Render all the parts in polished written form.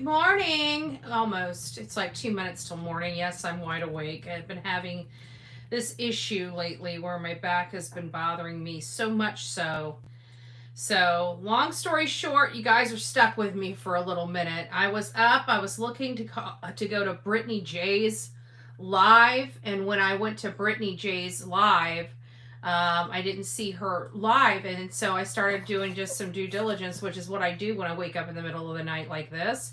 morning. Almost. It's like 2 minutes till morning. Yes, I'm wide awake. I've been having this issue lately where my back has been bothering me so much so. So, long story short, you guys are stuck with me for a little minute. I was up. I was looking to go to Brittany J's live, and when I went to Brittany J's live, I didn't see her live, and so I started doing just some due diligence, which is what I do when I wake up in the middle of the night like this.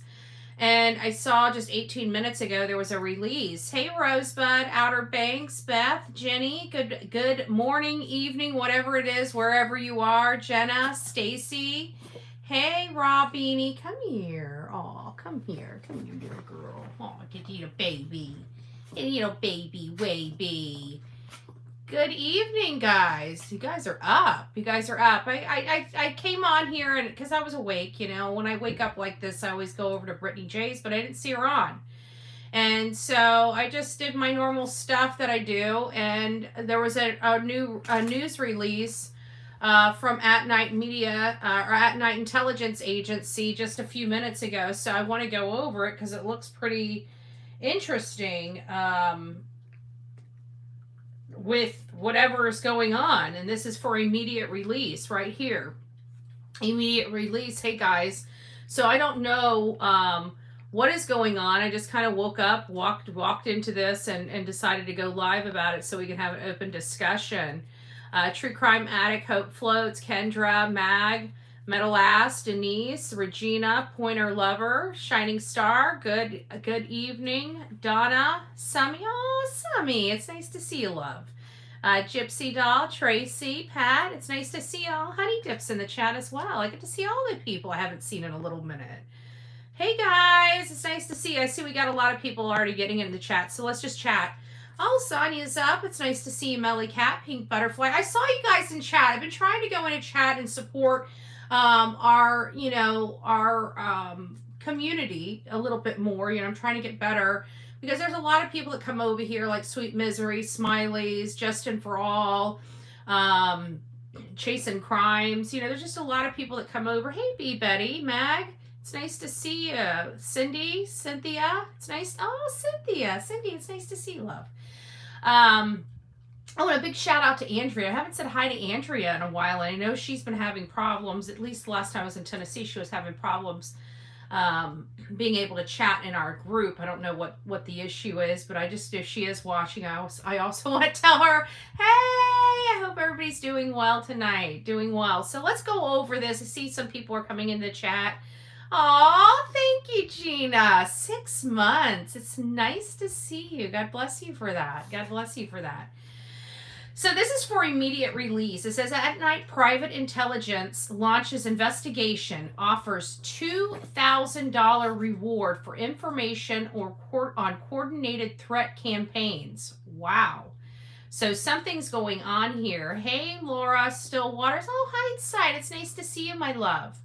And I saw just 18 minutes ago there was a release. Hey Rosebud, Outer Banks, Beth, Jenny, good morning, evening, whatever it is, wherever you are. Jenna, Stacy. Hey Rob Beanie, come here. Oh, come here, little girl. Oh, get you a baby. Get you a baby, baby. Good evening, guys. You guys are up. I came on here and because I was awake, when I wake up like this, I always go over to Brittany J's, but I didn't see her on. And so I just did my normal stuff that I do, and there was a news release from At Night Media or At Night Intelligence Agency just a few minutes ago. So I want to go over it because it looks pretty interesting. With whatever is going on, and this is for immediate release right here. Immediate release. Hey guys, so I don't know what is going on. I just kind of woke up, walked into this, and decided to go live about it so we can have an open discussion. True Crime Addict, Hope Floats, Kendra, Mag, Metal Ass, Denise, Regina, Pointer Lover, Shining Star, good evening, Donna, Summy, oh Summy, it's nice to see you, love. Gypsy Doll, Tracy, Pat, it's nice to see y'all. Honey Dips in the chat as well. I get to see all the people I haven't seen in a little minute. Hey guys, it's nice to see you. I see we got a lot of people already getting in the chat, so let's just chat. Oh, Sonia's up. It's nice to see you, Melly Cat, Pink Butterfly. I saw you guys in chat. I've been trying to go into chat and support our community a little bit more. I'm trying to get better because there's a lot of people that come over here like Sweet Misery, Smileys, Justin for All, Chasing Crimes. There's just a lot of people that come over. Hey, B Betty, Mag, it's nice to see you. Cindy, Cynthia, it's nice. Oh, Cynthia, it's nice to see you, love. Oh, and a big shout out to Andrea. I haven't said hi to Andrea in a while, and I know she's been having problems. At least the last time I was in Tennessee, she was having problems being able to chat in our group. I don't know what the issue is, but if she is watching, I also want to tell her, hey, I hope everybody's doing well tonight. Doing well. So let's go over this. I see some people are coming in the chat. Oh, thank you, Gina. 6 months. It's nice to see you. God bless you for that. God bless you for that. So this is for immediate release. It says, At Night Private Intelligence launches investigation, offers $2,000 reward for information on coordinated threat campaigns. Wow. So something's going on here. Hey, Laura Stillwaters. Oh, Hindsight. It's nice to see you, my love.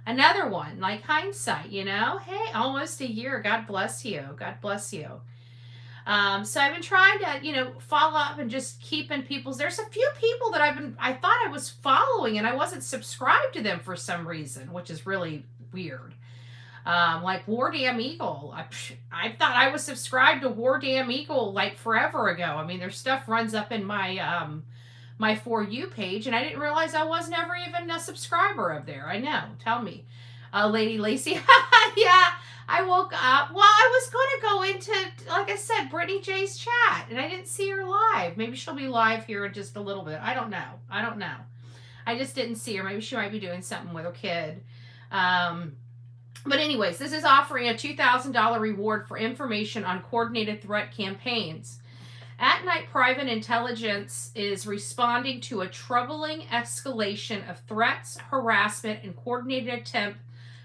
Another one, like Hindsight, Hey, almost a year. God bless you. God bless you. So I've been trying to, follow up and just keep in people's. There's a few people that I thought I was following and I wasn't subscribed to them for some reason, which is really weird. Like War Damn Eagle. I thought I was subscribed to War Damn Eagle like forever ago. I mean, their stuff runs up in my my For You page, and I didn't realize I was never even a subscriber of there. I know. Tell me. Lady Lacey. Yeah, I woke up. Well, I was going to go into, like I said, Brittany J's chat, and I didn't see her live. Maybe she'll be live here in just a little bit. I don't know. I just didn't see her. Maybe she might be doing something with her kid. But anyways, this is offering a $2,000 reward for information on coordinated threat campaigns. At Night Private Intelligence is responding to a troubling escalation of threats, harassment, and coordinated attempt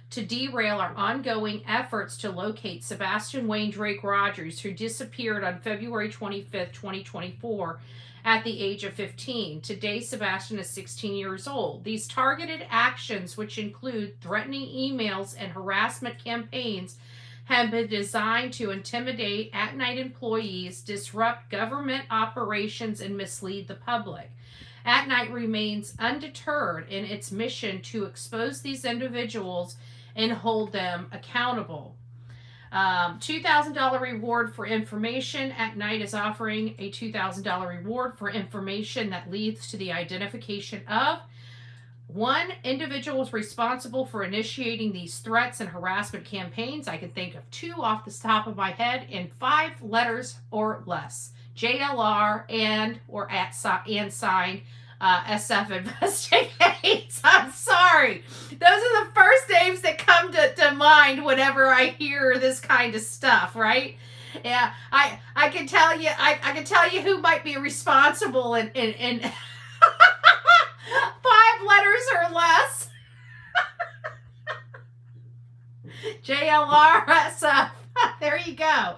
to derail our ongoing efforts to locate Sebastian Wayne Drake Rogers, who disappeared on February 25th, 2024, at the age of 15. Today, Sebastian is 16 years old. These targeted actions, which include threatening emails and harassment campaigns, have been designed to intimidate at-night employees, disrupt government operations, and mislead the public. At Night remains undeterred in its mission to expose these individuals and hold them accountable. $2,000 reward for information. At Night is offering a $2,000 reward for information that leads to the identification of one individual is responsible for initiating these threats and harassment campaigns. I can think of two off the top of my head in 5 letters or less. JLR and or at and sign SF investigates. I'm sorry. Those are the first names that come to mind whenever I hear this kind of stuff, right? Yeah, I can tell you I can tell you who might be responsible in 5 letters or less. JLR SF. There you go.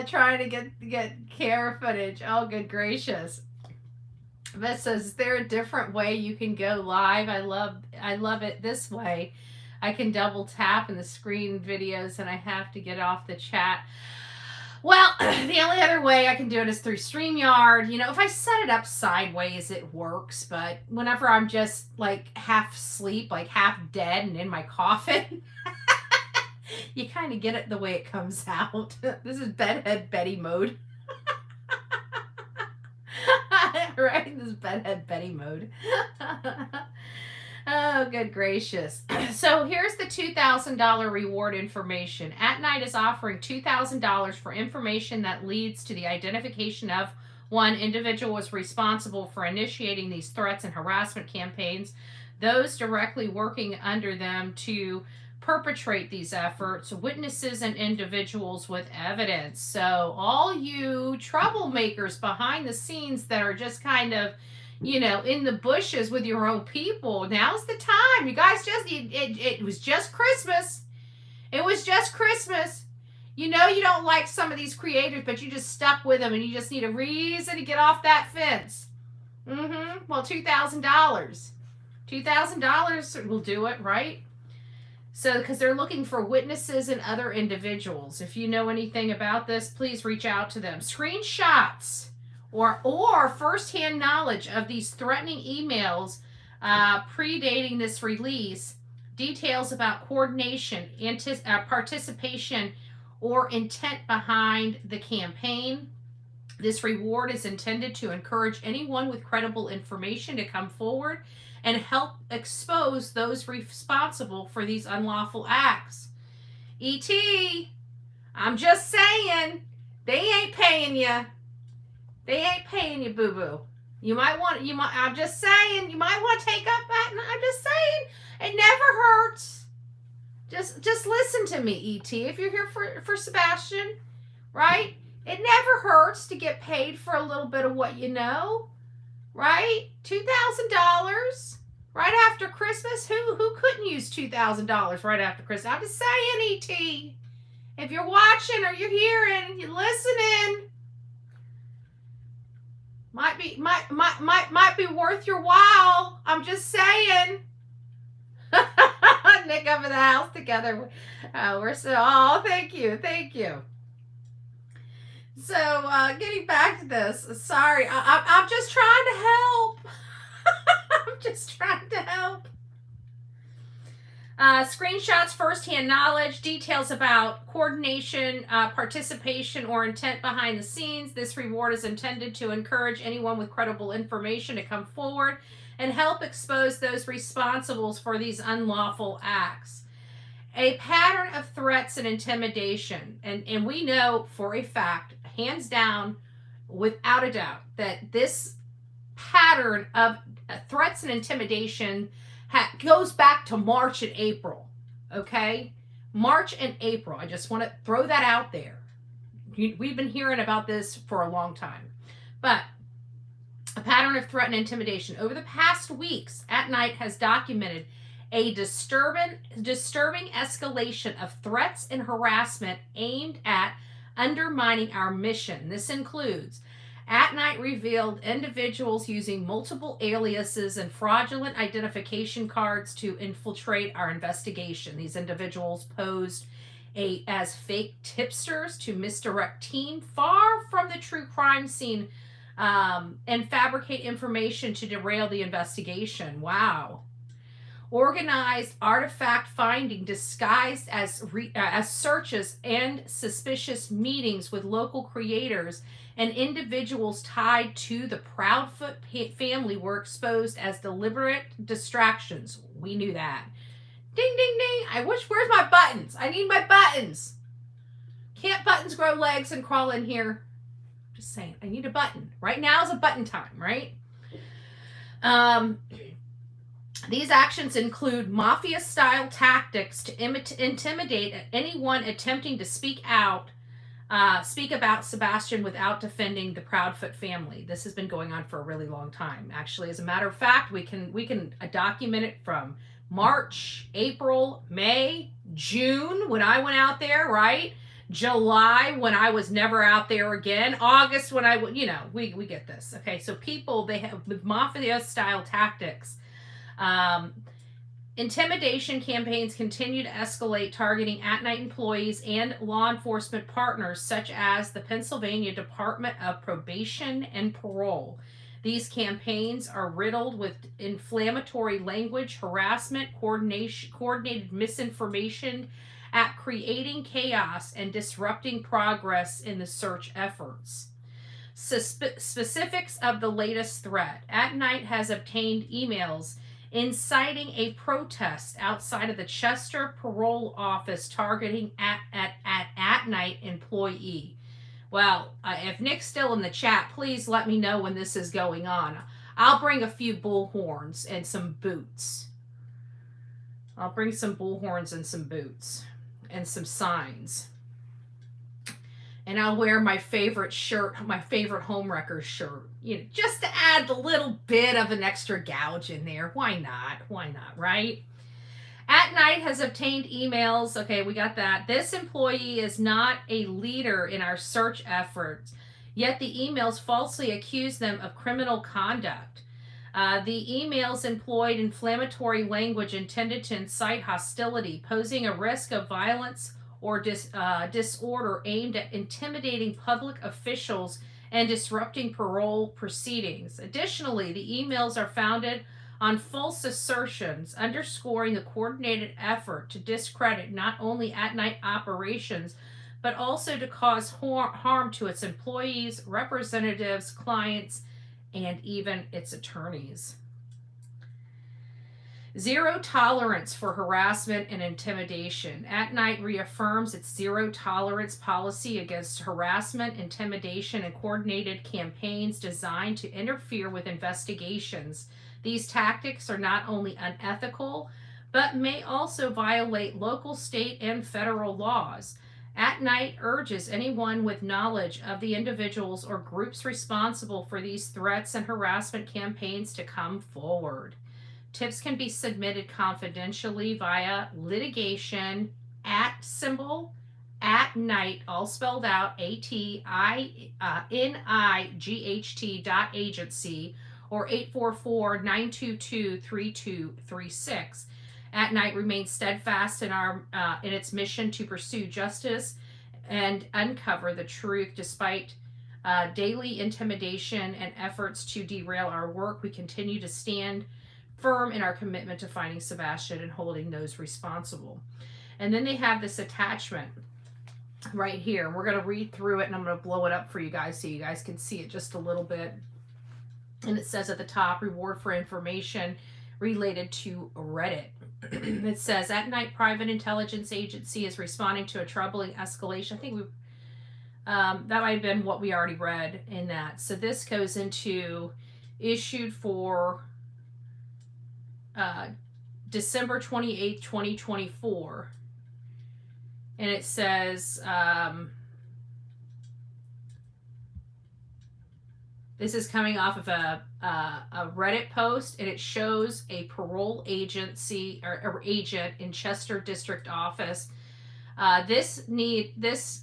Trying to get care footage. Oh, good gracious. Beth says, is there a different way you can go live? I love it this way. I can double tap in the screen videos and I have to get off the chat. Well, the only other way I can do it is through StreamYard. You know, if I set it up sideways, it works. But whenever I'm just like half asleep, like half dead and in my coffin, you kind of get it the way it comes out. This is Bedhead Betty mode. Right? This is Bedhead Betty mode. Oh, good gracious. So here's the $2,000 reward information. At Night is offering $2,000 for information that leads to the identification of one individual is responsible for initiating these threats and harassment campaigns, those directly working under them to perpetrate these efforts, witnesses and individuals with evidence. So all you troublemakers behind the scenes that are just kind of, you know, in the bushes with your own people, now's the time. You guys it was just Christmas. It was just Christmas. You know you don't like some of these creators, but you just stuck with them and you just need a reason to get off that fence. Well, $2,000. $2,000 will do it, right? So, because they're looking for witnesses and other individuals. If you know anything about this, please reach out to them. Screenshots or firsthand knowledge of these threatening emails predating this release, details about coordination, participation, or intent behind the campaign. This reward is intended to encourage anyone with credible information to come forward and help expose those responsible for these unlawful acts. E.T., I'm just saying, they ain't paying you. They ain't paying you, boo-boo. I'm just saying, you might want to take up that. I'm just saying, it never hurts. Just listen to me, E.T., if you're here for Sebastian, right? It never hurts to get paid for a little bit of what you know, right? $2,000 right after Christmas. Who couldn't use $2,000 right after Christmas? I'm just saying, E.T., if you're watching or you're hearing, you're listening, might be worth your while. I'm just saying. Nick over the house together. Thank you. So, getting back to this, sorry, I'm just trying to help. I'm just trying to help. Screenshots, firsthand knowledge, details about coordination, participation, or intent behind the scenes. This reward is intended to encourage anyone with credible information to come forward and help expose those responsible for these unlawful acts. A pattern of threats and intimidation. And we know for a fact, hands down, without a doubt, that this pattern of threats and intimidation goes back to March and April. Okay? March and April. I just want to throw that out there. We've been hearing about this for a long time. But a pattern of threat and intimidation. Over the past weeks, At Night has documented a disturbing escalation of threats and harassment aimed at undermining our mission. This includes At Night revealed individuals using multiple aliases and fraudulent identification cards to infiltrate our investigation. These individuals posed as fake tipsters to misdirect team far from the true crime scene and fabricate information to derail the investigation. Wow. organized artifact finding disguised as searches and suspicious meetings with local creators and individuals tied to the Proudfoot family were exposed as deliberate distractions. We knew that. Ding, ding, ding. Where's my buttons? I need my buttons. Can't buttons grow legs and crawl in here? Just saying, I need a button. Right now is a button time, right? These actions include mafia-style tactics to intimidate anyone attempting to speak about Sebastian without defending the Proudfoot family. This has been going on for a really long time. Actually, as a matter of fact, we can document it from March, April, May, June when I went out there, right? July when I was never out there again. August when we get this. Okay, so people, they have with mafia-style tactics. Intimidation campaigns continue to escalate, targeting at-night employees and law enforcement partners such as the Pennsylvania Department of Probation and Parole. These campaigns are riddled with inflammatory language, harassment, coordinated misinformation at creating chaos and disrupting progress in the search efforts. Specifics of the latest threat. At Night has obtained emails inciting a protest outside of the Chester Parole Office targeting at Night employee. Well, if Nick's still in the chat, please let me know when this is going on. I'll bring a few bullhorns and some boots. I'll bring some bullhorns and some boots and some signs. And I'll wear my favorite shirt, my favorite homewrecker shirt, just to add a little bit of an extra gouge in there. Why not? Why not, right? At Night has obtained emails. Okay, we got that. This employee is not a leader in our search efforts, yet the emails falsely accuse them of criminal conduct. The emails employed inflammatory language intended to incite hostility, posing a risk of violence or disorder aimed at intimidating public officials and disrupting parole proceedings. Additionally, the emails are founded on false assertions, underscoring the coordinated effort to discredit not only at-night operations, but also to cause harm to its employees, representatives, clients, and even its attorneys. Zero tolerance for harassment and intimidation. At Night reaffirms its zero tolerance policy against harassment, intimidation, and coordinated campaigns designed to interfere with investigations. These tactics are not only unethical, but may also violate local, state, and federal laws. At Night urges anyone with knowledge of the individuals or groups responsible for these threats and harassment campaigns to come forward. Tips can be submitted confidentially via litigation @night, all spelled out, ATINIGHT.agency, or 844-922-3236. At Night remains steadfast in its mission to pursue justice and uncover the truth. Despite daily intimidation and efforts to derail our work, we continue to stand firm in our commitment to finding Sebastian and holding those responsible. And then they have this attachment right here. We're going to read through it, and I'm going to blow it up for you guys so you guys can see it just a little bit. And it says at the top, reward for information related to Reddit. It says, At Night Private Intelligence Agency is responding to a troubling escalation. I think that might have been what we already read in that. So this goes into issued for December 28th, 2024. And it says, this is coming off of a Reddit post, and it shows a parole agency or agent in Chester District Office. This needs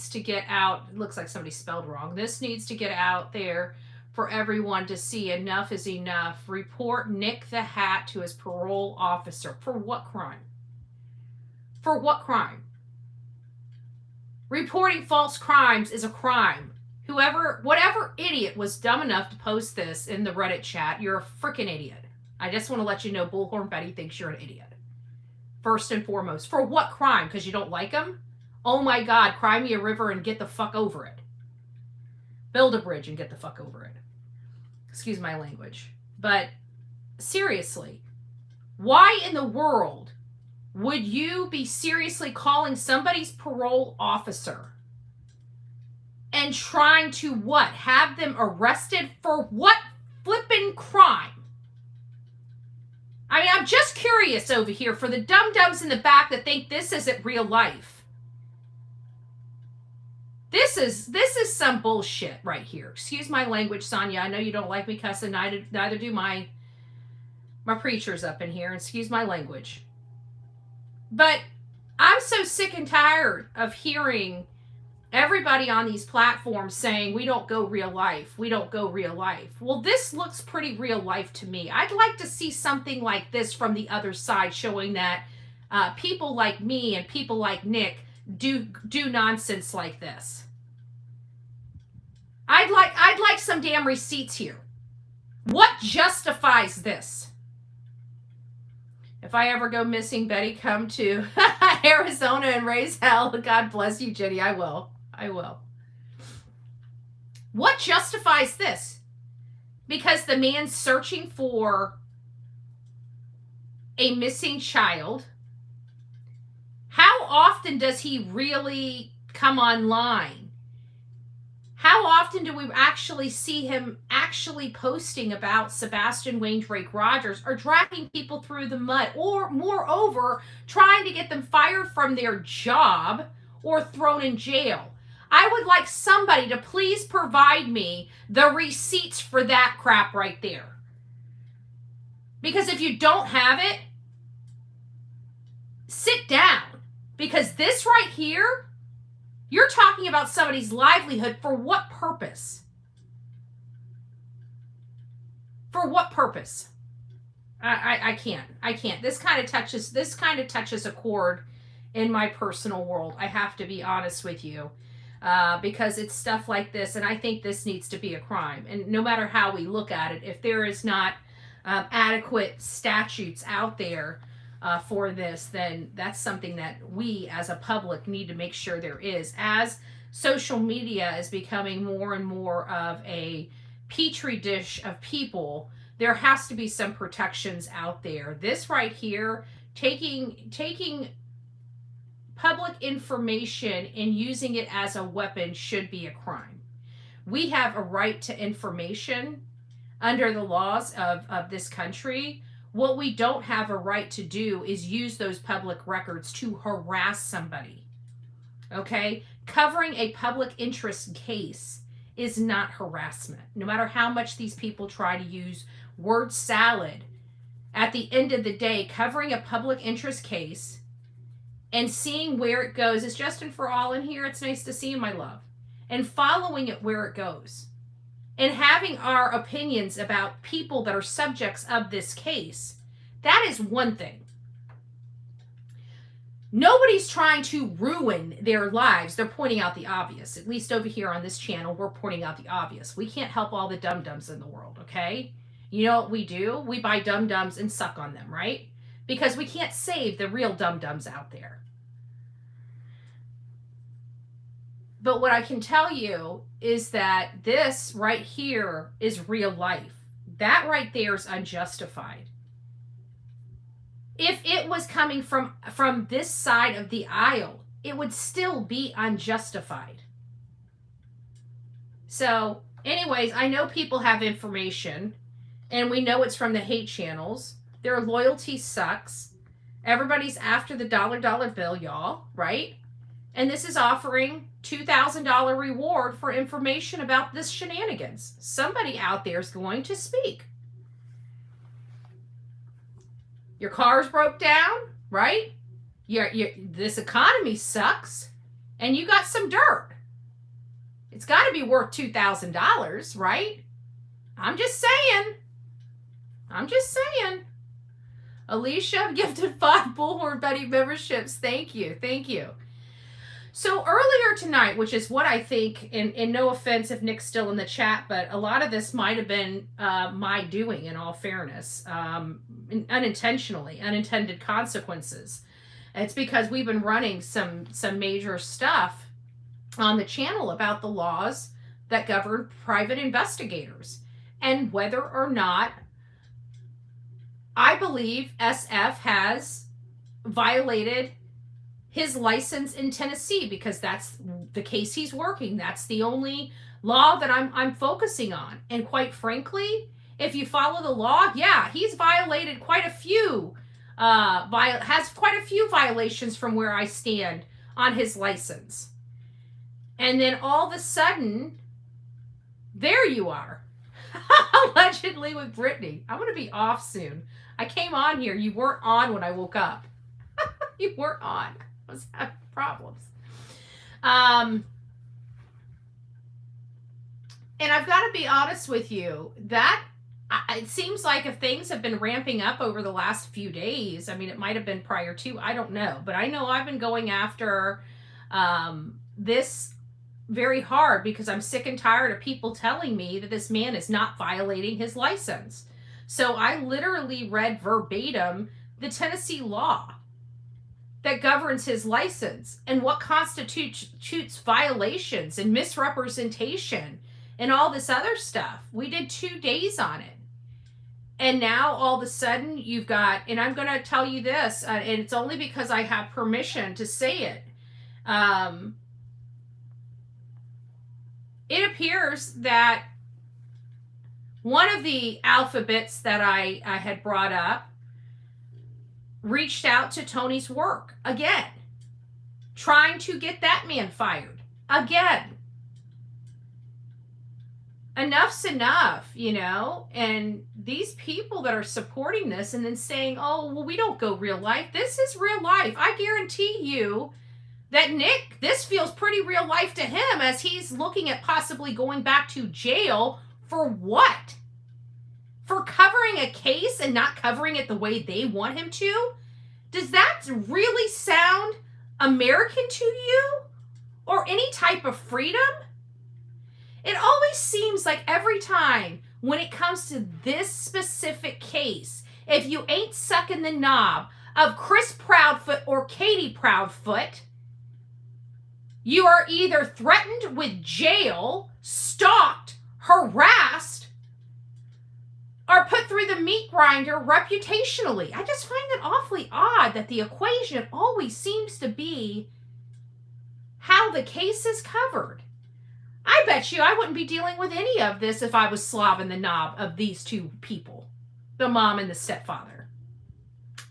to get out. It looks like somebody spelled wrong. This needs to get out there for everyone to see. Enough is enough. Report Nick the Hat to his parole officer. For what crime? For what crime? Reporting false crimes is a crime. Whatever idiot was dumb enough to post this in the Reddit chat, you're a freaking idiot. I just want to let you know Bullhorn Betty thinks you're an idiot. First and foremost. For what crime? Because you don't like him? Oh my God, cry me a river and get the fuck over it. Build a bridge and get the fuck over it. Excuse my language. But seriously, why in the world would you be seriously calling somebody's parole officer and trying to what? Have them arrested for what flippin' crime? I mean, I'm just curious over here for the dum-dums in the back that think this isn't real life. This is some bullshit right here. Excuse my language, Sonia. I know you don't like me cussing. Neither do my preachers up in here. Excuse my language. But I'm so sick and tired of hearing everybody on these platforms saying, we don't go real life. We don't go real life. Well, this looks pretty real life to me. I'd like to see something like this from the other side, showing that people like me and people like Nick do nonsense like this. I'd like some damn receipts here. What justifies this? If I ever go missing, Betty, come to Arizona and raise hell. God bless you, Jenny. I will. What justifies this? Because the man's searching for a missing child. How often does he really come online? How often do we actually see him actually posting about Sebastian Rogers or dragging people through the mud, or moreover, trying to get them fired from their job or thrown in jail? I would like somebody to please provide me the receipts for that crap right there. Because if you don't have it, sit down. Because this right here, you're talking about somebody's livelihood. For what purpose? For what purpose? I can't. This kind of touches a chord in my personal world. I have to be honest with you. Because it's stuff like this, and I think this needs to be a crime. And no matter how we look at it, if there is not adequate statutes out there for this, then that's something that we as a public need to make sure there is. As social media is becoming more and more of a petri dish of people, there has to be some protections out there. This right here, taking public information and using it as a weapon should be a crime. We have a right to information under the laws of this country. What we don't have a right to do is use those public records to harass somebody. Okay? Covering a public interest case is not harassment. No matter how much these people try to use word salad, at the end of the day, covering a public interest case and seeing where it goes. Is Justin for all in here? It's nice to see you, my love. And following it where it goes. And having our opinions about people that are subjects of this case. That is one thing. Nobody's trying to ruin their lives. They're pointing out the obvious. At least over here on this channel, we're pointing out the obvious. We can't help all the dum-dums in the world, okay? You know what we do? We buy dum-dums and suck on them, right? Because we can't save the real dum-dums out there. But what I can tell you is that this right here is real life. That right there is unjustified. If it was coming from this side of the aisle, it would still be unjustified. So, anyways, I know people have information, and we know it's from the hate channels. Their loyalty sucks. Everybody's after the dollar bill, y'all, right? And this is offering $2,000 reward for information about this shenanigans. Somebody out there is going to speak. Your car's broke down, right? This economy sucks, and you got some dirt. It's got to be worth $2,000, right? I'm just saying. Alicia gifted 5 Bullhorn Betty memberships. Thank you. So earlier tonight, which is what I think, and no offense if Nick's still in the chat, but a lot of this might have been my doing, in all fairness, unintentionally, unintended consequences. It's because we've been running some major stuff on the channel about the laws that govern private investigators and whether or not I believe SF has violated his license in Tennessee, because that's the case he's working. That's the only law that I'm focusing on. And quite frankly, if you follow the law, yeah, he's violated quite a few, has quite a few violations from where I stand on his license. And then all of a sudden, there you are, allegedly with Brittany. I'm going to be off soon. I came on here. You weren't on when I woke up. You weren't on. I was having problems. And I've got to be honest with you, that it seems like if things have been ramping up over the last few days, I mean, it might have been prior to, I don't know. But I know I've been going after this very hard because I'm sick and tired of people telling me that this man is not violating his license. So I literally read verbatim the Tennessee law that governs his license and what constitutes violations and misrepresentation and all this other stuff. We did 2 days on it. And now all of a sudden you've got, and I'm going to tell you this, and it's only because I have permission to say it. It appears that one of the alphabets that I had brought up reached out to Tony's work again, trying to get that man fired again. Enough's enough, you know. And these people that are supporting this and then saying, oh, well, we don't go real life. This is real life. I guarantee you that Nick, this feels pretty real life to him, as he's looking at possibly going back to jail for what? For covering a case and not covering it the way they want him to? Does that really sound American to you? Or any type of freedom? It always seems like every time when it comes to this specific case, if you ain't sucking the knob of Chris Proudfoot or Katie Proudfoot, you are either threatened with jail, stalked, harassed, or put through the meat grinder reputationally. I just find it awfully odd that the equation always seems to be how the case is covered. I bet you I wouldn't be dealing with any of this if I was slobbing the knob of these two people, the mom and the stepfather.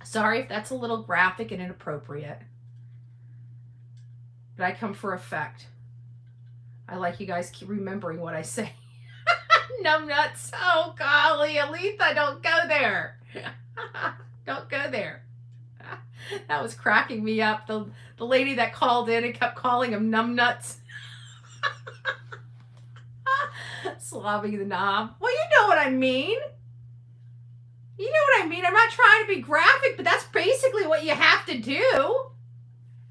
Sorry if that's a little graphic and inappropriate, but I come for effect. I like you guys keep remembering what I say. Numbnuts. Oh, golly, Aletha, don't go there. Don't go there. That was cracking me up. The lady that called in and kept calling him numbnuts. Slobbing the knob. Well, you know what I mean. You know what I mean. I'm not trying to be graphic, but that's basically what you have to do.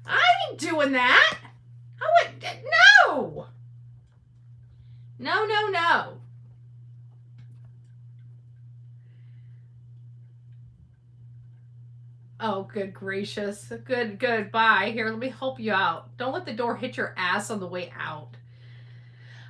I ain't doing that. I wouldn't. No. No, no, no. Oh, good gracious. Good. Bye. Here, let me help you out. Don't let the door hit your ass on the way out.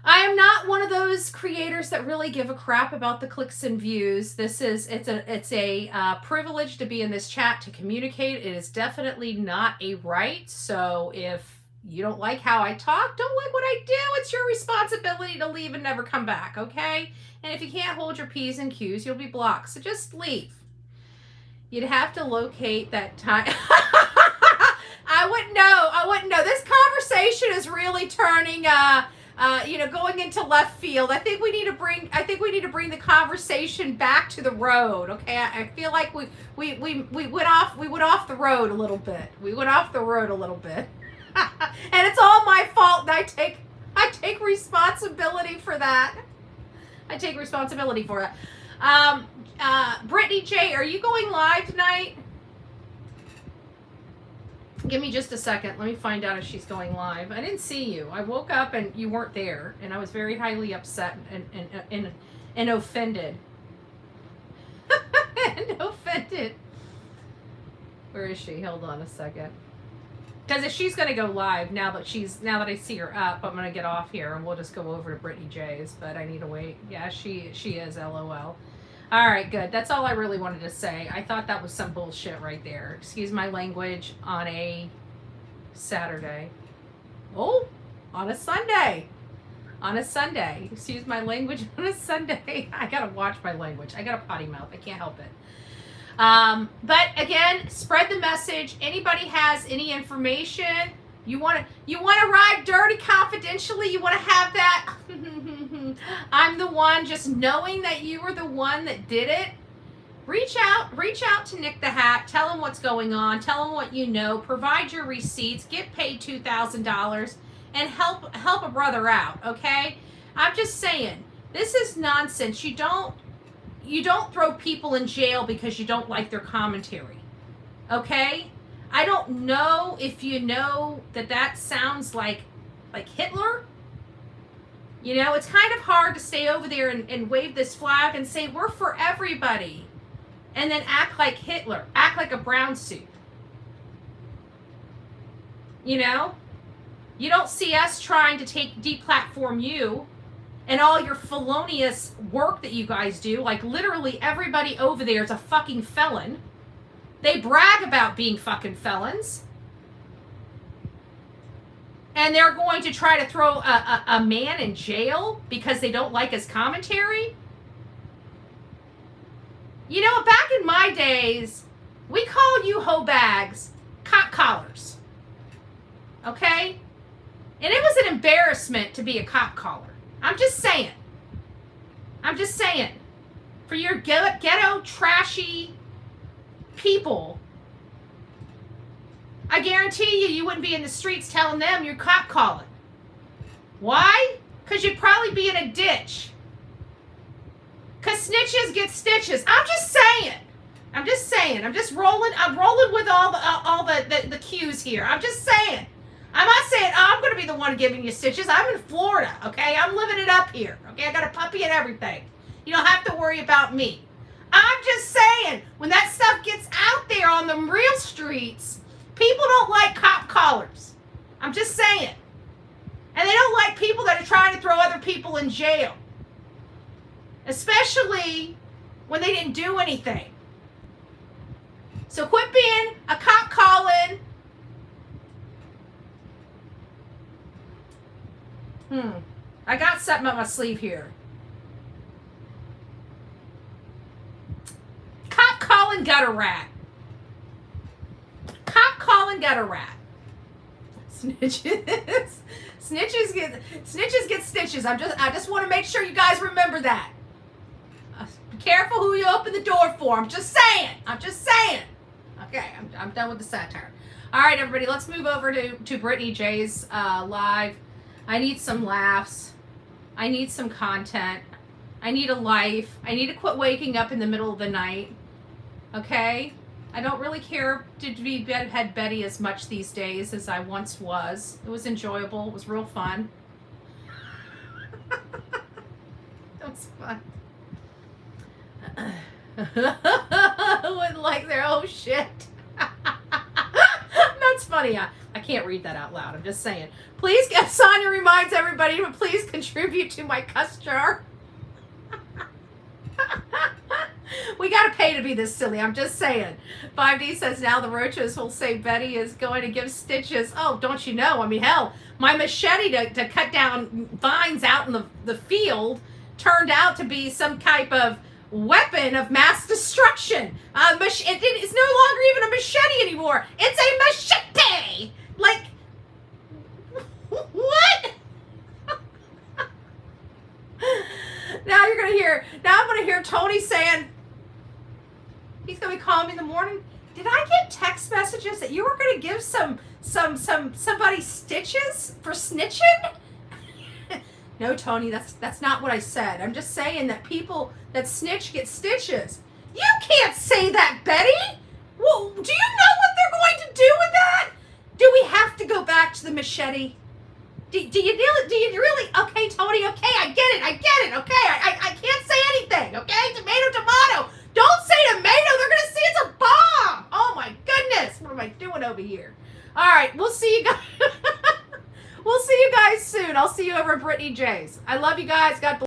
I am not one of those creators that really give a crap about the clicks and views. It's a privilege to be in this chat, to communicate. It is definitely not a right. So if you don't like how I talk, don't like what I do, it's your responsibility to leave and never come back, okay? And if you can't hold your P's and Q's, you'll be blocked. So just leave. You'd have to locate that time. I wouldn't know. This conversation is really turning, going into left field. I think we need to bring the conversation back to the road. Okay, I feel like we went off the road a little bit. And it's all my fault. And I take responsibility for that. Brittany J, are you going live tonight? Give me just a second. Let me find out if she's going live. I didn't see you. I woke up and you weren't there, and I was very highly upset and offended. And offended. Where is she? Hold on a second. Because if she's going to go live now that I see her up, I'm going to get off here and we'll just go over to Brittany J's. But I need to wait. Yeah, she is. LOL. All right, good. That's all I really wanted to say. I thought that was some bullshit right there. Excuse my language on a Saturday. Oh, on a Sunday. On a Sunday. Excuse my language on a Sunday. I gotta watch my language. I got a potty mouth. I can't help it. But again, spread the message. Anybody has any information, you want to ride dirty confidentially, you want to have that, I'm the one, just knowing that you were the one that did it. Reach out to Nick the Hat, tell him what's going on, tell him what you know, provide your receipts, get paid $2,000 and help a brother out, okay? I'm just saying, this is nonsense. You don't throw people in jail because you don't like their commentary, okay? I don't know if you know that sounds like Hitler. You know, it's kind of hard to stay over there and wave this flag and say, we're for everybody, and then act like Hitler, act like a brown suit. You know? You don't see us trying to deplatform you and all your felonious work that you guys do. Like, literally everybody over there is a fucking felon. They brag about being fucking felons. And they're going to try to throw a man in jail because they don't like his commentary? You know, back in my days, we called you hoe bags cop collars. Okay? And it was an embarrassment to be a cop collar. I'm just saying. I'm just saying. For your ghetto, trashy people, I guarantee you wouldn't be in the streets telling them you're cop calling. Why? Because you'd probably be in a ditch. Because snitches get stitches. I'm just saying. I'm just saying. I'm rolling with all the cues here. I'm just saying. I'm not saying, oh, I'm going to be the one giving you stitches. I'm in Florida, okay? I'm living it up here, okay? I got a puppy and everything. You don't have to worry about me. I'm just saying, when that stuff gets out there on the real streets, people don't like cop collars. I'm just saying. And they don't like people that are trying to throw other people in jail. Especially when they didn't do anything. So quit being a cop calling. I got something up my sleeve here. Cop calling gutter rat. Cop calling gutter rat. Snitches. Snitches get stitches. I just want to make sure you guys remember that. Be careful who you open the door for. I'm just saying. Okay, I'm done with the satire. All right, everybody, let's move over to Brittany J's live. I need some laughs. I need some content. I need a life. I need to quit waking up in the middle of the night. Okay? I don't really care to be bedhead Betty as much these days as I once was. It was enjoyable. It was real fun. It was fun. Wouldn't like their oh shit. That's funny. I can't read that out loud. I'm just saying. Please, Sonia reminds everybody to please contribute to my cuss jar. We got to pay to be this silly. I'm just saying. 5D says now the roaches will say Betty is going to give stitches. Oh, don't you know? I mean, hell, my machete to cut down vines out in the field turned out to be some type of weapon of mass destruction. It's no longer even a machete anymore. It's a machete. Like, what? Now I'm gonna hear Tony saying he's gonna be calling me in the morning. Did I get text messages that you were gonna give somebody stitches for snitching? No, Tony, that's not what I said. I'm just saying that people that snitch get stitches. You can't say that, Betty. Well, do you know what they're going to do with that? Do we have to go back to the machete? Do you really? Okay, Tony. Okay, I get it. Okay, I can't say anything. Okay, tomato. Don't say tomato. They're gonna see it's a bomb. Oh my goodness, what am I doing over here? All right, we'll see you guys. We'll see you guys soon. I'll see you over at Brittany J's. I love you guys. God bless.